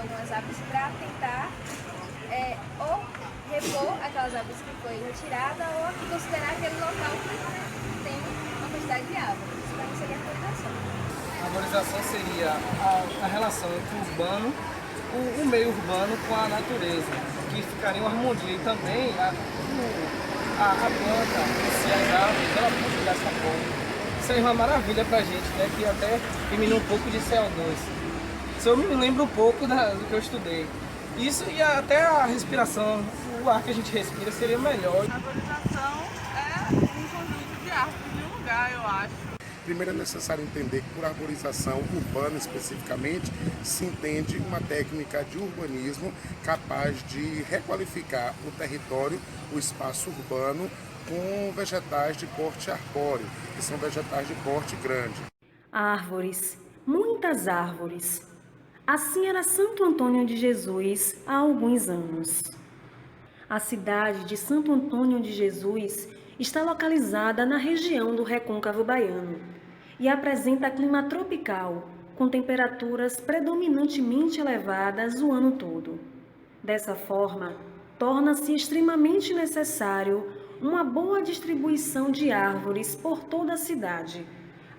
algumas árvores para tentar ou repor aquelas árvores que foi retirada ou considerar aquele local que tem uma quantidade de árvores. Isso para mim seria arborização. A arborização seria a relação entre o urbano, o meio urbano com a natureza, que ficaria em harmonia. E também a planta, as árvores, ela pode dessa forma. Seria uma maravilha para a gente, né? Que até diminui um pouco de CO2. Se eu me lembro um pouco do que eu estudei. Isso e até a respiração, o ar que a gente respira seria melhor. A arborização é um conjunto de árvores de um lugar, eu acho. Primeiro é necessário entender que por arborização urbana especificamente se entende uma técnica de urbanismo capaz de requalificar o território, o espaço urbano, com vegetais de porte arbóreo, que são vegetais de porte grande. Árvores, muitas árvores. Assim era Santo Antônio de Jesus há alguns anos. A cidade de Santo Antônio de Jesus está localizada na região do Recôncavo Baiano e apresenta clima tropical, com temperaturas predominantemente elevadas o ano todo. Dessa forma, torna-se extremamente necessário uma boa distribuição de árvores por toda a cidade,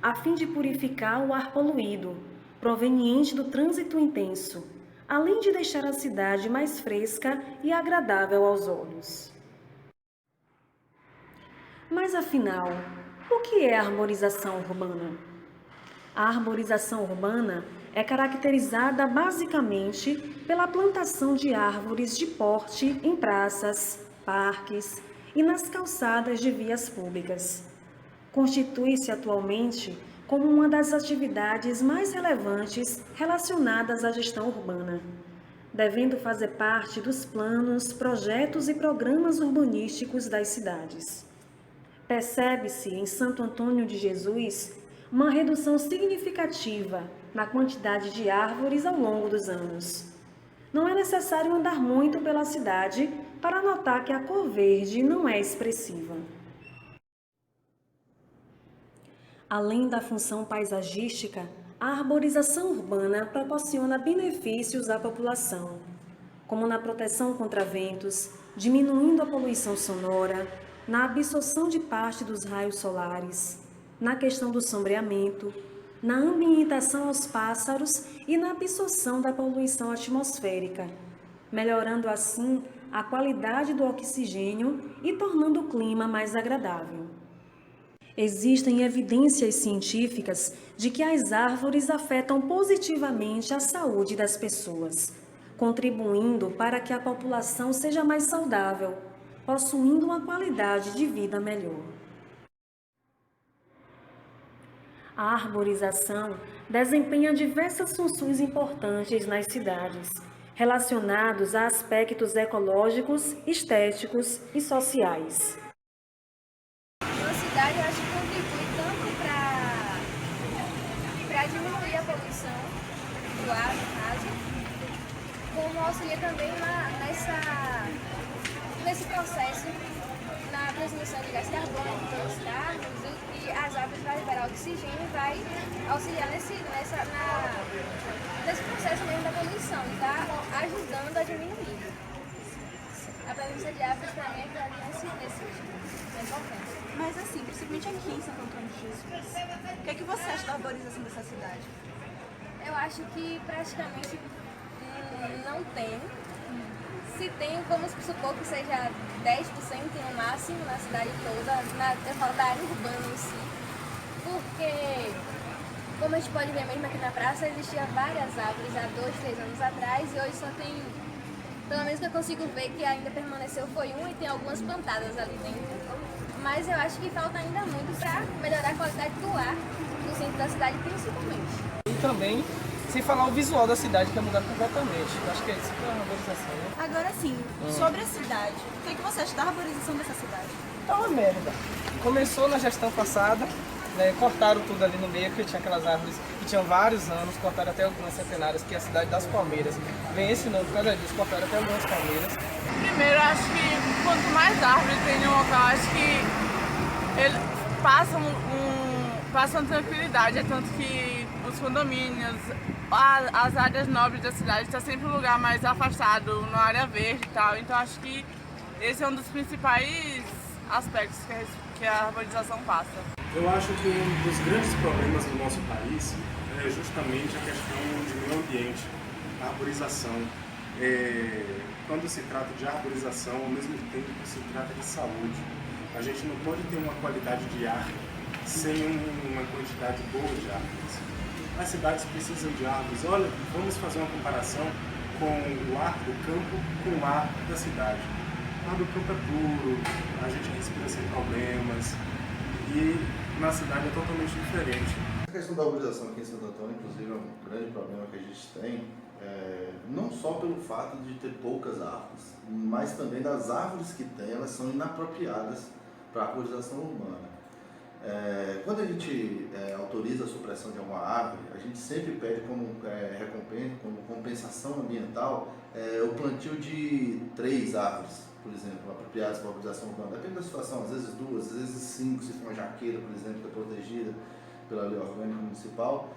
a fim de purificar o ar poluído, proveniente do trânsito intenso, além de deixar a cidade mais fresca e agradável aos olhos. Mas afinal, o que é a arborização urbana? A arborização urbana é caracterizada basicamente pela plantação de árvores de porte em praças, parques e nas calçadas de vias públicas. Constitui-se atualmente como uma das atividades mais relevantes relacionadas à gestão urbana, devendo fazer parte dos planos, projetos e programas urbanísticos das cidades. Percebe-se em Santo Antônio de Jesus uma redução significativa na quantidade de árvores ao longo dos anos. Não é necessário andar muito pela cidade para notar que a cor verde não é expressiva. Além da função paisagística, a arborização urbana proporciona benefícios à população, como na proteção contra ventos, diminuindo a poluição sonora, na absorção de parte dos raios solares, na questão do sombreamento, na ambientação aos pássaros e na absorção da poluição atmosférica, melhorando assim a qualidade do oxigênio e tornando o clima mais agradável. Existem evidências científicas de que as árvores afetam positivamente a saúde das pessoas, contribuindo para que a população seja mais saudável, possuindo uma qualidade de vida melhor. A arborização desempenha diversas funções importantes nas cidades, relacionados a aspectos ecológicos, estéticos e sociais. Uma cidade, eu acho que contribui tanto para diminuir a poluição do ar, no caso, como auxilia também nesse processo, na transmissão de gás carbônico pelos carros, e as árvores vão liberar oxigênio e vai auxiliar nesse processo mesmo da poluição, e está ajudando a diminuir. A presença de árvores para mim é nesse sentido, é importante. Mas assim, principalmente aqui em Santo Antônio de Jesus, o que é que você acha da arborização dessa cidade? Eu acho que praticamente não tem. Se tem, vamos supor que seja 10% no máximo na cidade toda, eu falo da área urbana em si, porque, como a gente pode ver mesmo aqui na praça, existiam várias árvores há 2, 3 anos atrás e hoje só tem, pelo menos que eu consigo ver que ainda permaneceu foi uma e tem algumas plantadas ali dentro. Mas eu acho que falta ainda muito para melhorar a qualidade do ar no centro da cidade, principalmente. E também, sem falar o visual da cidade, que é mudado completamente. Eu acho que é isso que é a arborização, né? Agora sim, sobre a cidade, o que é que você acha da arborização dessa cidade? É uma merda. Começou na gestão passada, né, cortaram tudo ali no meio, porque tinha aquelas árvores que tinham vários anos, cortaram até algumas centenárias, que é a cidade das palmeiras. Vem esse nome por causa disso, cortaram até algumas palmeiras. Primeiro, acho que quanto mais árvores tem no local, acho que eles passam tranquilidade. É tanto que os condomínios as áreas nobres da cidade estão sempre um lugar mais afastado, na área verde e tal. Então acho que esse é um dos principais aspectos que a arborização passa. Eu acho que um dos grandes problemas do nosso país é justamente a questão de meio ambiente, a arborização. Quando se trata de arborização, ao mesmo tempo se trata de saúde. A gente não pode ter uma qualidade de ar sem uma quantidade boa de árvores. As cidades precisam de árvores. Olha, vamos fazer uma comparação com o ar do campo com o ar da cidade. O ar do campo é puro, a gente respira sem problemas, e na cidade é totalmente diferente. A questão da arborização aqui em Santo Antônio, inclusive, é um grande problema que a gente tem, não só pelo fato de ter poucas árvores, mas também das árvores que tem, elas são inapropriadas para a arborização urbana. Quando a gente autoriza a supressão de alguma árvore, a gente sempre pede como recompensa, como compensação ambiental, o plantio de 3 árvores, por exemplo, apropriadas para a arborização urbana. Depende da situação, às vezes 2, às vezes 5, se for uma jaqueira, por exemplo, que é protegida pela lei orgânica municipal.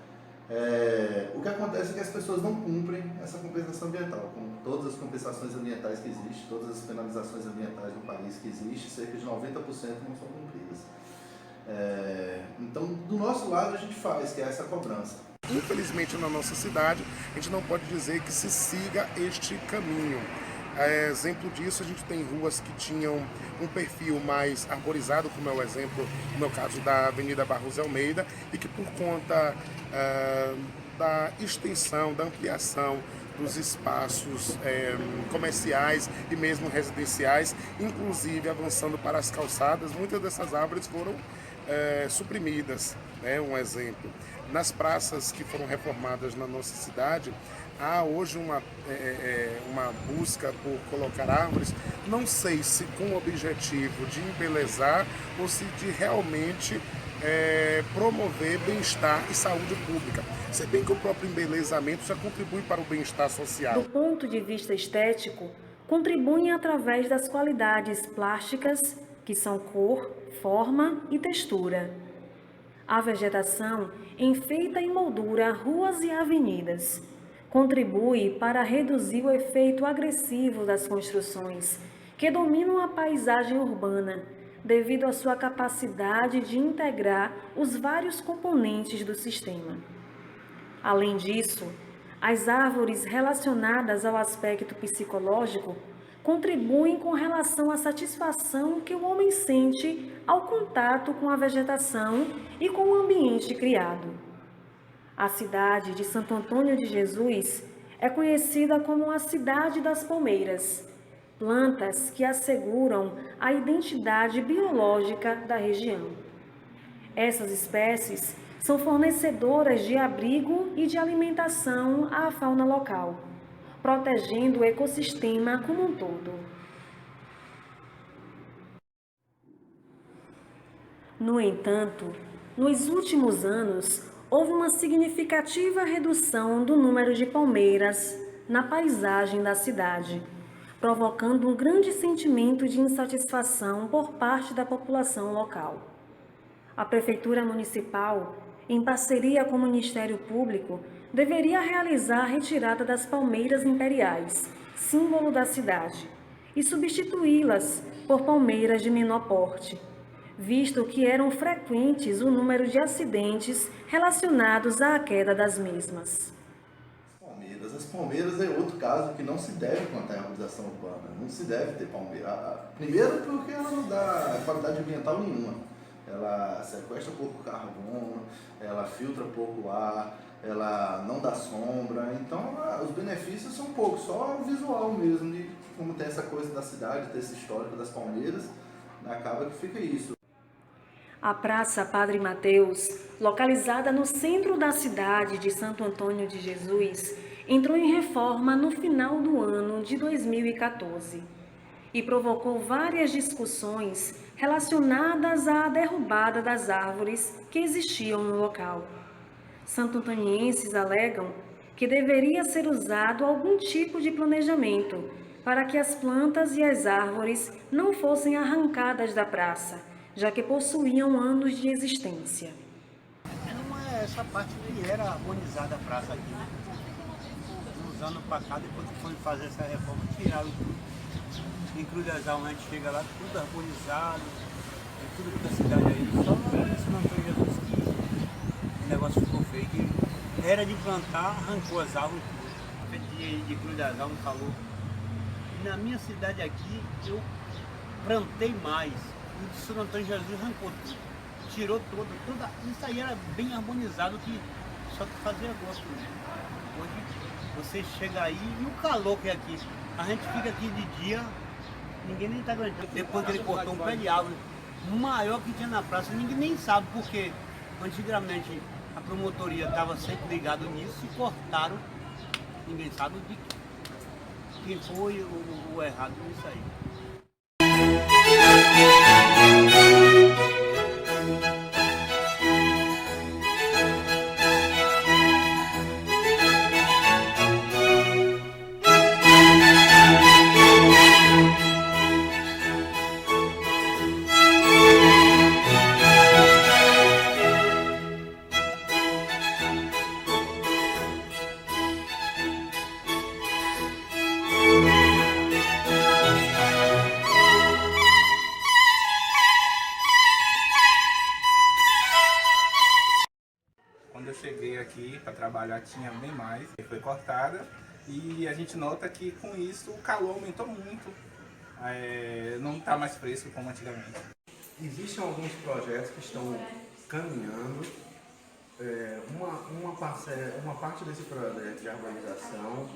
O que acontece é que as pessoas não cumprem essa compensação ambiental, como todas as compensações ambientais que existem, todas as penalizações ambientais no país que existem, cerca de 90% não são cumpridas. Então, do nosso lado a gente faz, que é essa cobrança. Infelizmente, na nossa cidade, a gente não pode dizer que se siga este caminho. Exemplo disso, a gente tem ruas que tinham um perfil mais arborizado, como é o exemplo, no meu caso, da Avenida Barros Almeida, e que por conta da extensão, da ampliação dos espaços comerciais e mesmo residenciais, inclusive avançando para as calçadas, muitas dessas árvores foram suprimidas. Um exemplo, nas praças que foram reformadas na nossa cidade, há hoje uma busca por colocar árvores, não sei se com o objetivo de embelezar ou se de realmente promover bem-estar e saúde pública. Se bem que o próprio embelezamento já contribui para o bem-estar social. Do ponto de vista estético, contribuem através das qualidades plásticas, que são cor, forma e textura. A vegetação enfeita e moldura ruas e avenidas. Contribui para reduzir o efeito agressivo das construções, que dominam a paisagem urbana, devido à sua capacidade de integrar os vários componentes do sistema. Além disso, as árvores relacionadas ao aspecto psicológico contribuem com relação à satisfação que o homem sente ao contato com a vegetação e com o ambiente criado. A cidade de Santo Antônio de Jesus é conhecida como a Cidade das Palmeiras, plantas que asseguram a identidade biológica da região. Essas espécies são fornecedoras de abrigo e de alimentação à fauna local, protegendo o ecossistema como um todo. No entanto, nos últimos anos, houve uma significativa redução do número de palmeiras na paisagem da cidade, provocando um grande sentimento de insatisfação por parte da população local. A Prefeitura Municipal, em parceria com o Ministério Público, deveria realizar a retirada das palmeiras imperiais, símbolo da cidade, e substituí-las por palmeiras de menor porte, visto que eram frequentes o número de acidentes relacionados à queda das mesmas. As palmeiras é outro caso que não se deve plantar em arborização urbana, não se deve ter palmeira. Primeiro porque ela não dá qualidade ambiental nenhuma, ela sequestra pouco carbono, ela filtra pouco ar, ela não dá sombra, então os benefícios são poucos, só o visual mesmo, de como tem essa coisa da cidade, ter esse histórico das palmeiras, acaba que fica isso. A Praça Padre Mateus, localizada no centro da cidade de Santo Antônio de Jesus, entrou em reforma no final do ano de 2014 e provocou várias discussões relacionadas à derrubada das árvores que existiam no local. Santo-antonienses alegam que deveria ser usado algum tipo de planejamento para que as plantas e as árvores não fossem arrancadas da praça, já que possuíam anos de existência. Não é essa parte que era harmonizada a praça aqui. Uns anos para cá, depois que foi fazer essa reforma, tiraram tudo. Em Crudezal, a gente chega lá, tudo harmonizado, tudo da cidade aí. Só isso não foi Jesus que o negócio ficou feio. Que era de plantar, arrancou as árvores tudo. De Crudezal, um calor. E na minha cidade aqui, eu plantei mais. O de Santo Antônio Jesus arrancou tudo. Tirou toda. Isso aí era bem harmonizado, que só que fazia gosto mesmo. Hoje você chega aí e o calor que é aqui. A gente fica aqui de dia, ninguém nem está aguentando. Depois que ele cortou um pé de árvore maior que tinha na praça, ninguém nem sabe porque antigamente a promotoria estava sempre ligada nisso e cortaram, ninguém sabe de quem foi o errado nisso aí. Quando eu cheguei aqui para trabalhar tinha bem mais, foi cortada e a gente nota que com isso o calor aumentou muito, não está mais fresco como antigamente. Existem alguns projetos que estão caminhando, uma parte desse projeto de arborização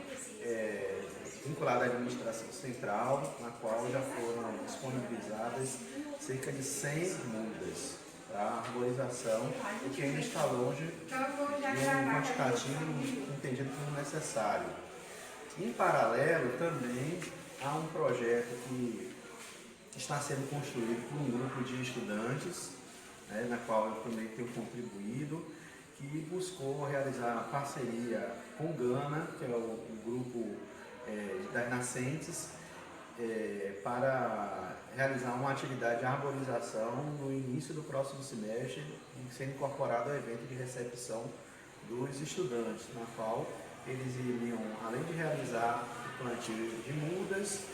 vinculada à administração central, na qual já foram disponibilizadas cerca de 100 mudas para arborização, o que ainda está longe de um quantitativo entendido como necessário. Em paralelo, também há um projeto que está sendo construído por um grupo de estudantes, na qual eu também tenho contribuído, que buscou realizar parceria com o Gana, que é o grupo das nascentes, para realizar uma atividade de arborização no início do próximo semestre, sendo incorporado ao evento de recepção dos estudantes, na qual eles iriam, além de realizar o plantio de mudas,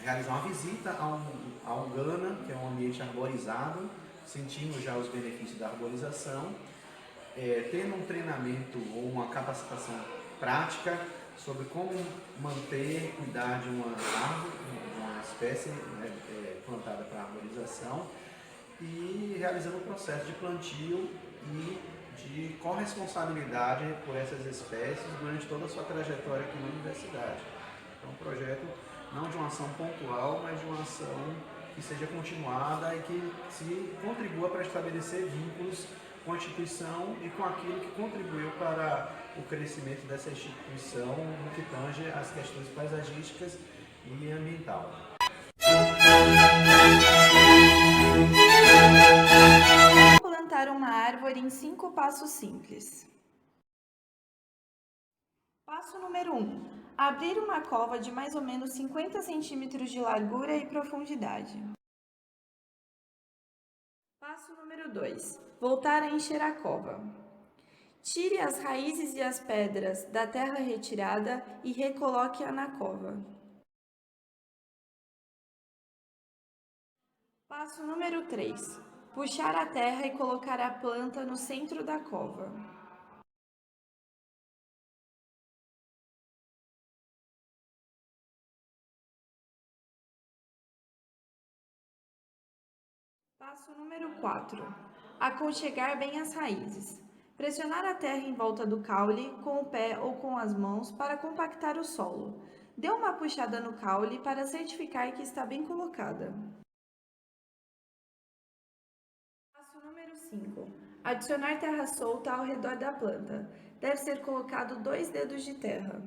realizar uma visita ao Gana, que é um ambiente arborizado, sentindo já os benefícios da arborização, tendo um treinamento ou uma capacitação prática sobre como manter e cuidar de uma árvore, uma espécie plantada para arborização, e realizando o processo de plantio e de corresponsabilidade por essas espécies durante toda a sua trajetória aqui na universidade. Então, um projeto não de uma ação pontual, mas de uma ação que seja continuada e que se contribua para estabelecer vínculos com a instituição e com aquilo que contribuiu para o crescimento dessa instituição no que tange às questões paisagísticas e ambiental. Plantar uma árvore em 5 passos simples. Passo número 1. Abrir uma cova de mais ou menos 50 centímetros de largura e profundidade. Passo número 2. Voltar a encher a cova. Tire as raízes e as pedras da terra retirada e recoloque-a na cova. Passo número 3. Puxar a terra e colocar a planta no centro da cova. Passo número 4. Aconchegar bem as raízes. Pressionar a terra em volta do caule com o pé ou com as mãos para compactar o solo. Dê uma puxada no caule para certificar que está bem colocada. Passo número 5. Adicionar terra solta ao redor da planta. Deve ser colocado 2 dedos de terra.